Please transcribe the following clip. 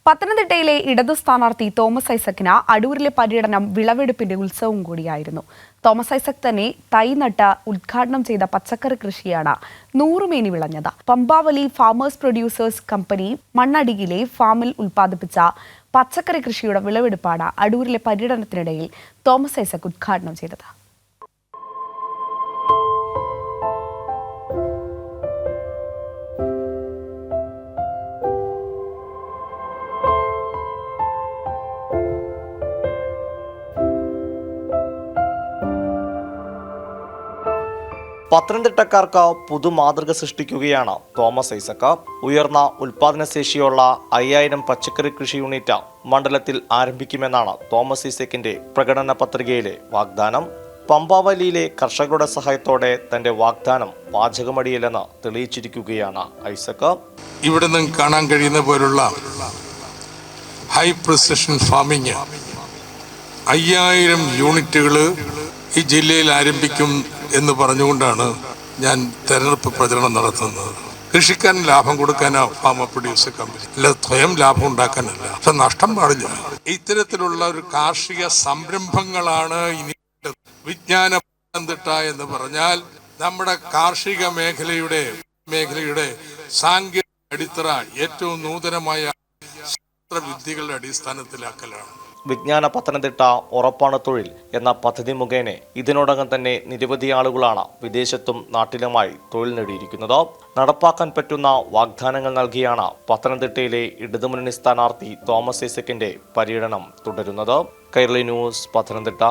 പത്തനംതിട്ടയിലെ ഇടതു സ്ഥാനാർത്ഥി തോമസ് ഐസക്കിന് അടൂരിലെ പര്യടനം വിളവെടുപ്പിന്റെ ഉത്സവം കൂടിയായിരുന്നു. തോമസ് ഐസക് തന്നെ തൈ നട്ട് ഉദ്ഘാടനം ചെയ്ത പച്ചക്കറി കൃഷിയാണ് നൂറുമേനി വിളഞ്ഞത്. പമ്പാവലി ഫാമേഴ്സ് പ്രൊഡ്യൂസേഴ്സ് കമ്പനി മണ്ണടിയിലെ ഫാമിൽ ഉൽപ്പാദിപ്പിച്ച പച്ചക്കറി കൃഷിയുടെ വിളവെടുപ്പാണ് അടൂരിലെ പര്യടനത്തിനിടയിൽ തോമസ് ഐസക് ഉദ്ഘാടനം ചെയ്തത്. പത്തനംതിട്ടക്കാർക്ക് പുതുമാതൃക സൃഷ്ടിക്കുകയാണ് തോമസ് ഐസക്. ഉയർന്ന ഉൽപാദനശേഷിയുള്ള 5000 പച്ചക്കറി കൃഷി യൂണിറ്റ് മണ്ഡലത്തിൽ ആരംഭിക്കുമെന്നാണ് തോമസ് ഐസക്കിന്റെ പ്രകടന പത്രികയിലെ വാഗ്ദാനം. പമ്പാവലിയിലെ കർഷകരുടെ സഹായത്തോടെ തന്റെ വാഗ്ദാനം വാചകമടിയില്ലെന്ന് തെളിയിച്ചിരിക്കുകയാണ് ഐസക്. ഇവിടെ നിന്ന് കാണാൻ കഴിയുന്ന പോലുള്ള ഹൈ പ്രിസിഷൻ ഫാമിംഗ് 5000 യൂണിറ്റുകൾ ഈ ജില്ലയിൽ ആരംഭിക്കും എന്ന് പറഞ്ഞുകൊണ്ടാണ് ഞാൻ തെരഞ്ഞെടുപ്പ് പ്രചരണം നടത്തുന്നത്. കൃഷിക്കാരന് ലാഭം കൊടുക്കാനാ ഫാമർ പ്രൊഡ്യൂസർ കമ്പനി, അല്ല സ്വയം ലാഭം ഉണ്ടാക്കാനല്ല. പക്ഷെ നഷ്ടം പാടില്ല. ഇത്തരത്തിലുള്ള ഒരു കാർഷിക സംരംഭങ്ങളാണ് ഇനി വിജ്ഞാന പത്തനംതിട്ട എന്ന് പറഞ്ഞാൽ നമ്മുടെ കാർഷിക മേഖലയുടെ സാങ്കേതിക അടിത്തറ ഏറ്റവും നൂതനമായ ശാസ്ത്രവിദ്യകളുടെ അടിസ്ഥാനത്തിലാക്കലാണ്. വിജ്ഞാന പത്തനംതിട്ട ഉറപ്പാണ് തൊഴിൽ എന്ന പദ്ധതി മുഖേന ഇതിനോടകം തന്നെ നിരവധി ആളുകളാണ് വിദേശത്തും നാട്ടിലുമായി തൊഴിൽ നേടിയിരിക്കുന്നത്. നടപ്പാക്കാൻ പറ്റുന്ന വാഗ്ദാനങ്ങൾ നൽകിയാണ് പത്തനംതിട്ടയിലെ ഇടതുമുന്നണി സ്ഥാനാർത്ഥി തോമസ് ഐസക്കിന്റെ പര്യടനം തുടരുന്നത്. കൈരളി ന്യൂസ്, പത്തനംതിട്ട.